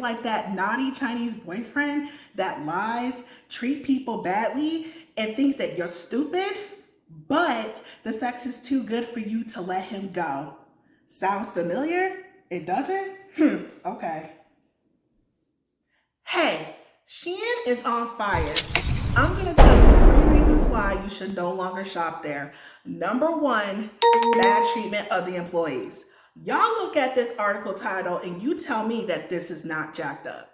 like that naughty Chinese boyfriend that lies, treat people badly, and thinks that you're stupid, but the sex is too good for you to let him go. Sounds familiar? It doesn't? Okay. Hey, Shein is on fire. I'm going to tell you 3 reasons why you should no longer shop there. Number 1, bad treatment of the employees. Y'all look at this article title and you tell me that this is not jacked up.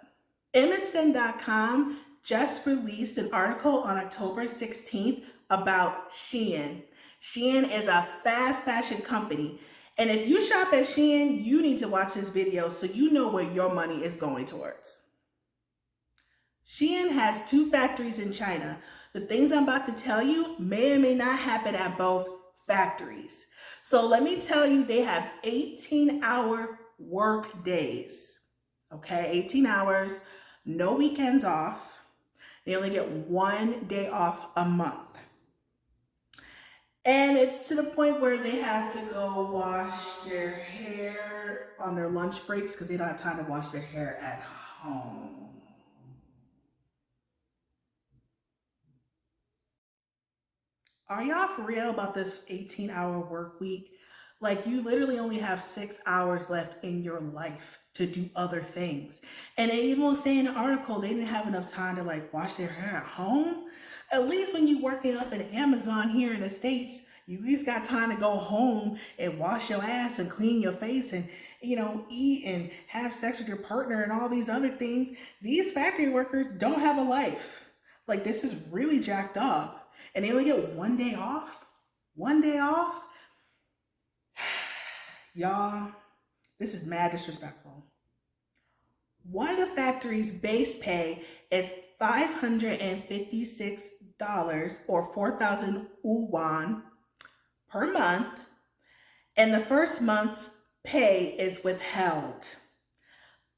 MSN.com just released an article on October 16th about Shein. Shein is a fast fashion company. And if you shop at Shein, you need to watch this video so you know where your money is going towards. Shein has 2 factories in China. The things I'm about to tell you may or may not happen at both factories. So let me tell you, they have 18-hour work days. Okay, 18 hours, no weekends off. They only get 1 day off a month. And it's to the point where they have to go wash their hair on their lunch breaks because they don't have time to wash their hair at home. Are y'all for real about this 18-hour work week? Like, you literally only have 6 hours left in your life to do other things. And they even was saying in the article they didn't have enough time to like wash their hair at home. At least when you working up in Amazon here in the States, you at least got time to go home and wash your ass and clean your face and, you know, eat and have sex with your partner and all these other things. These factory workers don't have a life. Like, this is really jacked up. And they only get 1 day off. 1 day off. Y'all, this is mad disrespectful. One of the factory's base pay is $556 or 4,000 yuan per month. And the first month's pay is withheld.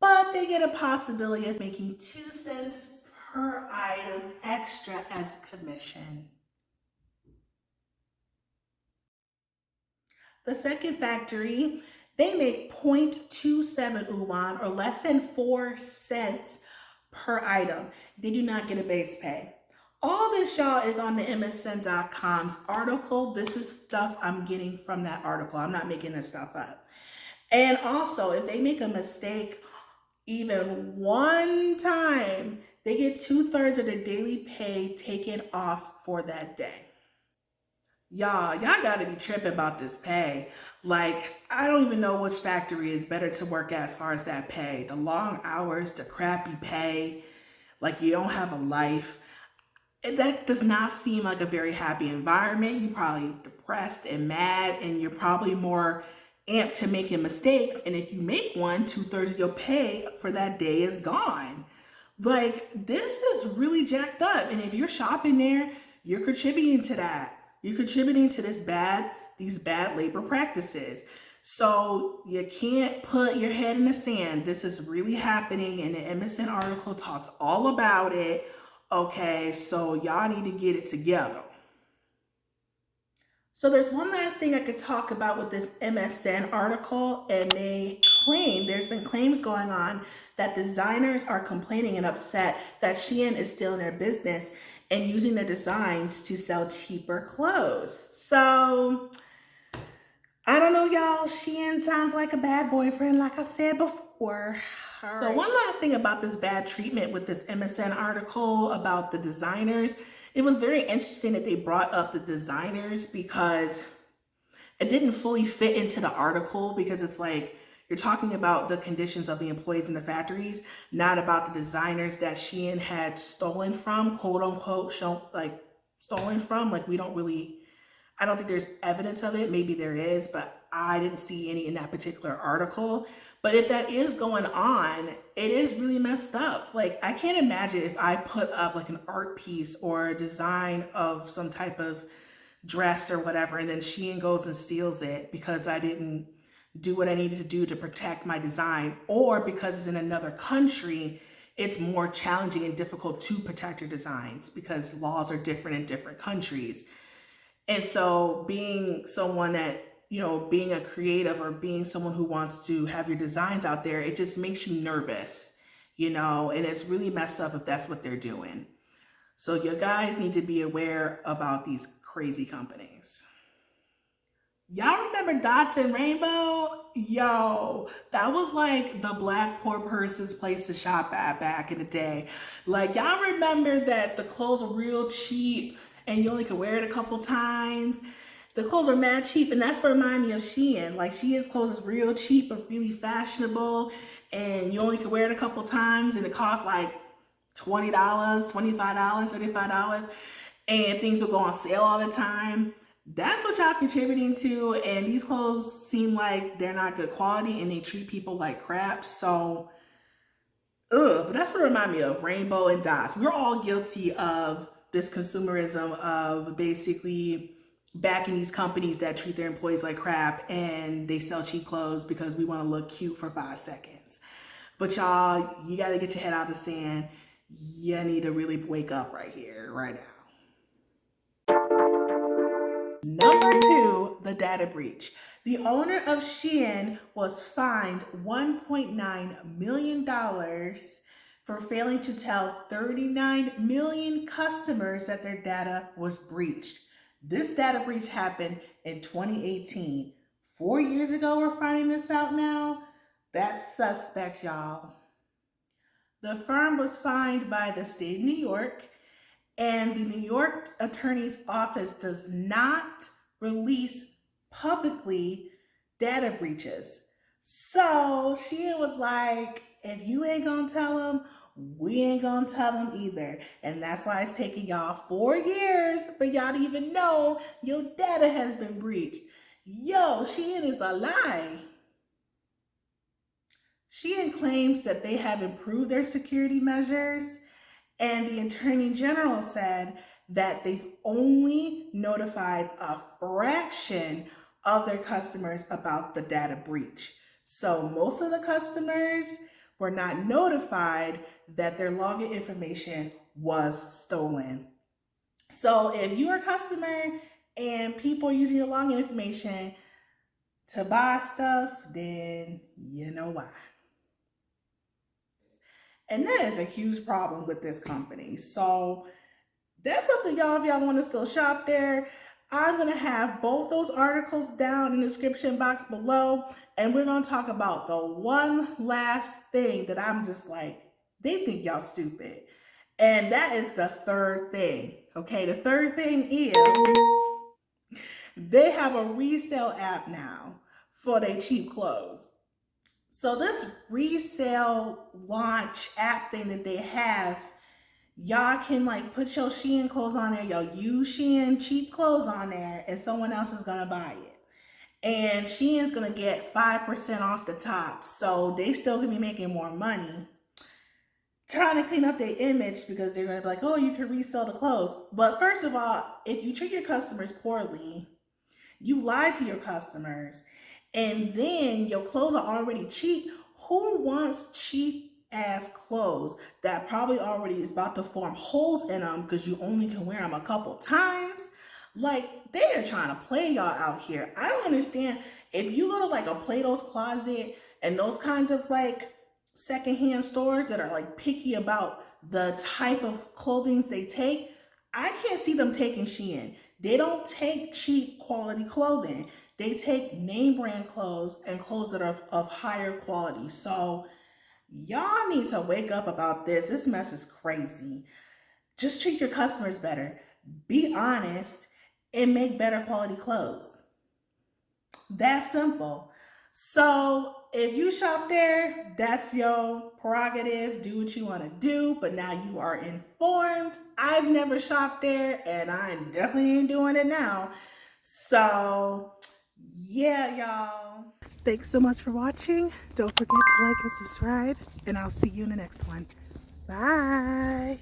But they get a possibility of making 2 cents per item extra as commission. The second factory, they make 0.27 yuan or less than 4 cents per item. They do not get a base pay. All this, y'all, is on the MSN.com's article. This is stuff I'm getting from that article. I'm not making this stuff up. And also, if they make a mistake even one time, they get 2/3 of their daily pay taken off for that day. Y'all gotta be tripping about this pay. Like, I don't even know which factory is better to work at as far as that pay. The long hours, the crappy pay, like you don't have a life. That does not seem like a very happy environment. You're probably depressed and mad, and you're probably more amped to making mistakes. And if you make one, 2/3 of your pay for that day is gone. Like, this is really jacked up. And if you're shopping there, you're contributing to that. You're contributing to these bad labor practices. So you can't put your head in the sand. This is really happening, and the MSN article talks all about it. Okay, so y'all need to get it together. So there's one last thing I could talk about with this MSN article, and there's been claims going on that designers are complaining and upset that Shein is still in their business and using their designs to sell cheaper clothes. So I don't know, y'all. Shein sounds like a bad boyfriend, like I said before. So one last thing about this bad treatment with this MSN article about the designers. It was very interesting that they brought up the designers because it didn't fully fit into the article, because it's like you're talking about the conditions of the employees in the factories, not about the designers that Shein had stolen from, quote unquote, stolen from. Like, I don't think there's evidence of it. Maybe there is, but I didn't see any in that particular article. But if that is going on, it is really messed up. Like, I can't imagine if I put up like an art piece or a design of some type of dress or whatever, and then Shein goes and steals it because I didn't do what I needed to do to protect my design, or because it's in another country, it's more challenging and difficult to protect your designs because laws are different in different countries. And so being someone that, being a creative or being someone who wants to have your designs out there, it just makes you nervous. you know, and it's really messed up if that's what they're doing. So you guys need to be aware about these crazy companies. Y'all remember Dots and Rainbow? Yo, that was like the black poor person's place to shop at back in the day. Like, y'all remember that the clothes were real cheap and you only could wear it a couple times? The clothes are mad cheap, and that's what remind me of Shein. Like, Shein's clothes is real cheap but really fashionable, and you only could wear it a couple times, and it costs like $20, $25, $35, and things will go on sale all the time. That's what y'all contributing to, and these clothes seem like they're not good quality and they treat people like crap. So but that's what it remind me of, Rainbow and Dots. We're all guilty of this consumerism of basically backing these companies that treat their employees like crap and they sell cheap clothes because we want to look cute for 5 seconds. But y'all, you got to get your head out of the sand. You need to really wake up right here, right now. Number two, the data breach. The owner of Shein was fined $1.9 million for failing to tell 39 million customers that their data was breached. This data breach happened in 2018. 4 years ago, we're finding this out now. That's suspect, y'all. The firm was fined by the state of New York, and the New York Attorney's Office does not release publicly data breaches. So she was like, if you ain't gonna tell them, we ain't gonna tell them either. And that's why it's taking y'all 4 years for y'all to even know your data has been breached. Yo, Shein is a lie. Shein claims that they have improved their security measures, and the Attorney General said that they've only notified a fraction of their customers about the data breach. So most of the customers were not notified that their login information was stolen. So if you're a customer and people are using your login information to buy stuff, then you know why. And that is a huge problem with this company. So that's up to y'all if y'all want to still shop there. I'm going to have both those articles down in the description box below. And we're going to talk about the one last thing that I'm just like, they think y'all stupid. And that is the third thing. Okay, the third thing is they have a resale app now for their cheap clothes. So this resale launch app thing that they have, y'all can like put your Shein clothes on there, y'all use Shein cheap clothes on there, and someone else is gonna buy it. And Shein's gonna get 5% off the top. So they still gonna be making more money trying to clean up their image because they're gonna be like, oh, you can resell the clothes. But first of all, if you treat your customers poorly, you lie to your customers, and then your clothes are already cheap. Who wants cheap ass clothes that probably already is about to form holes in them because you only can wear them a couple times? Like, they are trying to play y'all out here. I don't understand. If you go to like a Plato's Closet and those kinds of like secondhand stores that are like picky about the type of clothing they take, I can't see them taking Shein. They don't take cheap quality clothing. They take name brand clothes and clothes that are of higher quality. So y'all need to wake up about this. This mess is crazy. Just treat your customers better. Be honest and make better quality clothes. That's simple. So if you shop there, that's your prerogative. Do what you want to do, but now you are informed. I've never shopped there, and I definitely ain't doing it now. So yeah, y'all. Thanks so much for watching. Don't forget to like and subscribe, and I'll see you in the next one. Bye.